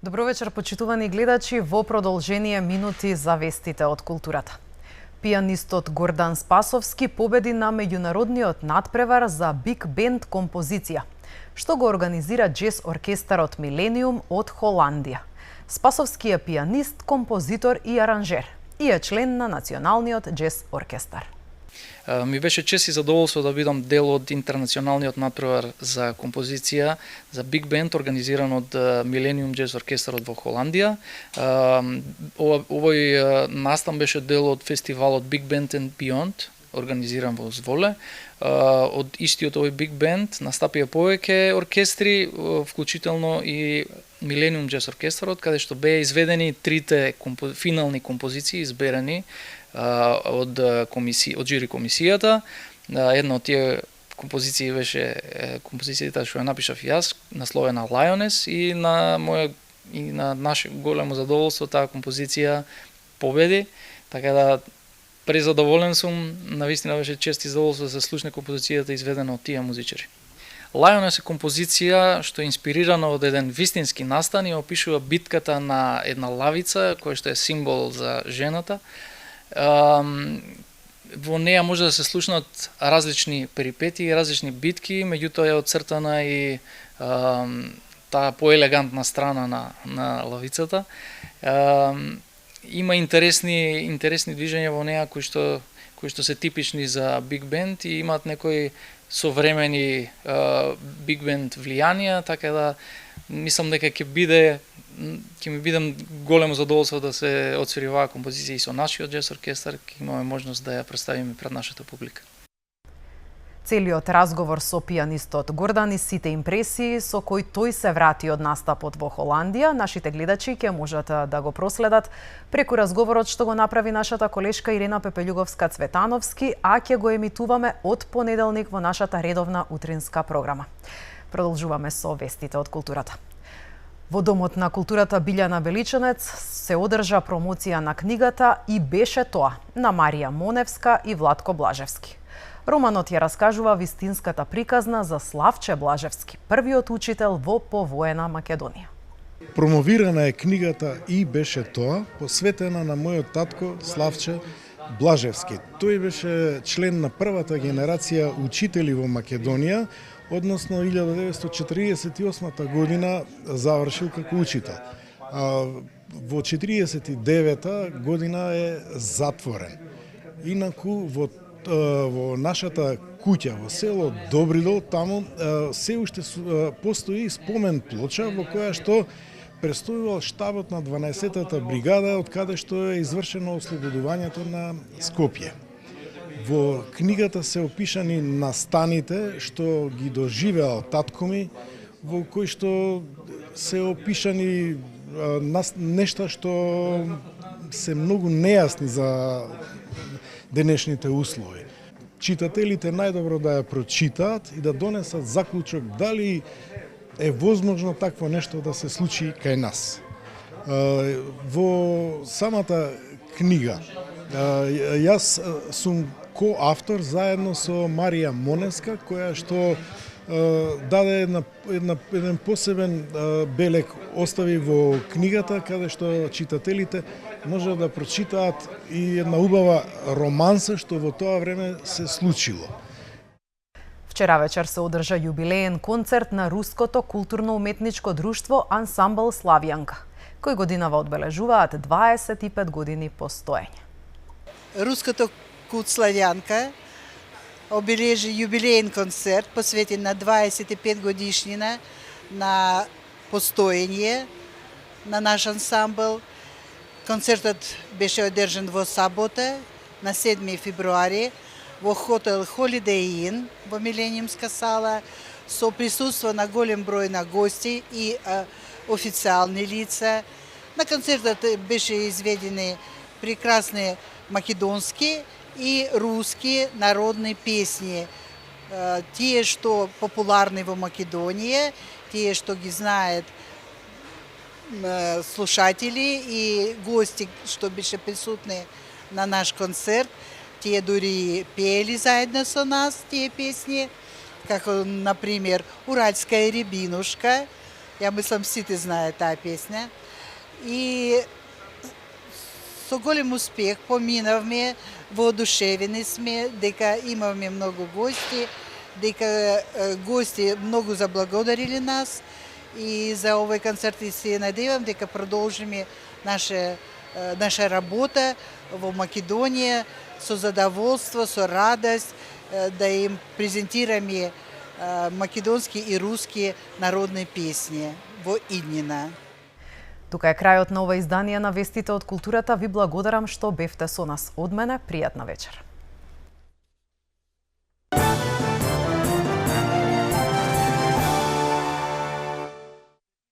Добро вечер, почитувани гледачи, во продолжение минути за вестите од културата. Пијанистот Гордан Спасовски победи на меѓународниот надпревар за биг бенд композиција, што го организира джез оркестарот Милениум од Холандија. Спасовски е пијанист, композитор и аранжер и е член на Националниот джез оркестар. Ми беше чест и задоволство да бидам дел од интернационалниот надпревар за композиција за биг бенд организиран од Милениум джез оркестарот во Холандија. Овој настан беше дел од фестивалот Big Band and Beyond, организиран во Зволе. Од истиот овој биг бенд настапија повеќе оркестри, вклучително и Милениум джез оркестарот, каде што беа изведени трите финални композиции изберани од жури комисијата. Една од тие композиции беше композицијата што ја напишав јас, насловена Lioness, и на наше големо задоволство таа композиција победи, така да презадоволен сум, навистина беше чест и задоволство да се слушне композицијата изведена од тие музичари. Lioness е композиција што е инспирирана од еден вистински настан и опишува битката на една лавица, која што е символ за жената. Во неја може да се слушнат различни перипети и различни битки, меѓутоа е отцртана и таа поелегантна страна на лавицата. Има интересни движења во неја кои што се типични за биг бенд и имаат некои современи биг бенд влијанија, така да мислам дека ќе ми биде големо задоволство да се отсвири оваа композиција и со нашиот джез оркестар, ќе имаме можност да ја представиме пред нашата публика. Целиот разговор со пијанистот Гордан и сите импресии со кои тој се врати од настапот во Холандија, нашите гледачи ќе можат да го проследат преку разговорот што го направи нашата колешка Ирена Пепелјуговска-Цветановски, а ќе го емитуваме од понеделник во нашата редовна утринска програма. Продолжуваме со вестите од културата. Во Домот на културата Билјана Величанец се одржа промоција на книгата "И беше тоа" на Марија Моневска и Владко Блажевски. Романот ја раскажува вистинската приказна за Славче Блажевски, првиот учител во повоена Македонија. Промовирана е книгата "И беше тоа", посветена на мојот татко Славче Блажевски. Тој беше член на првата генерација учители во Македонија, односно 1948 година завршил како учител. Во 1949 година е затворен. Инаку во нашата куќа во село Добридол, таму се уште постои спомен плоча во која што престојувал штабот на 12-та бригада, од каде што е извршено ослободувањето на Скопје. Во книгата се опишани настаните што ги доживеал татко ми, во кои што се опишани нешта што се многу нејасни за денешните услови. Читателите најдобро да ја прочитаат и да донесат заклучок дали е возможно такво нешто да се случи кај нас. Во самата книга јас сум коавтор заедно со Марија Моневска, која што даде еден посебен белег остави во книгата, каде што читателите може да прочитаат и една убава романса што во тоа време се случило. Вчера вечер се одржа јубилеен концерт на Руското културно-уметничко друштво Ансамбл Славјанка, кој годинава одбележуваат 25 години постоење. Руското Кут Славјанка обележи јубилеен концерт посветен на 25 годишнина на постоење на наш ансамбл. Концертот беше одржан во сабота на 7 февруари во хотел Holiday Inn во Милениумска сала со присуство на голем број на гости и официјални лица. На концертот беше изведени прекрасни македонски и руски народни песни. Тие што популарни во Македонија, тие што ги знаат слушатели и гости што беше присутни на наш концерт, тие дури пеели заедно со нас тие песни, како например Уральска рибинушка, Ја мислам сите знаат таа песна. И со голем успех поминавме, воодушевени сме дека имавме многу гости, дека гости многу заблагодарили нас и за овој концерт и се надевам дека продолжиме наша работа во Македонија со задоволство, со радост да им презентираме македонски и руски народни песни во иднина. Тука е крајот на ова издание на Вестите од културата. Ви благодарам што бевте со нас. Од мене, пријатна вечер.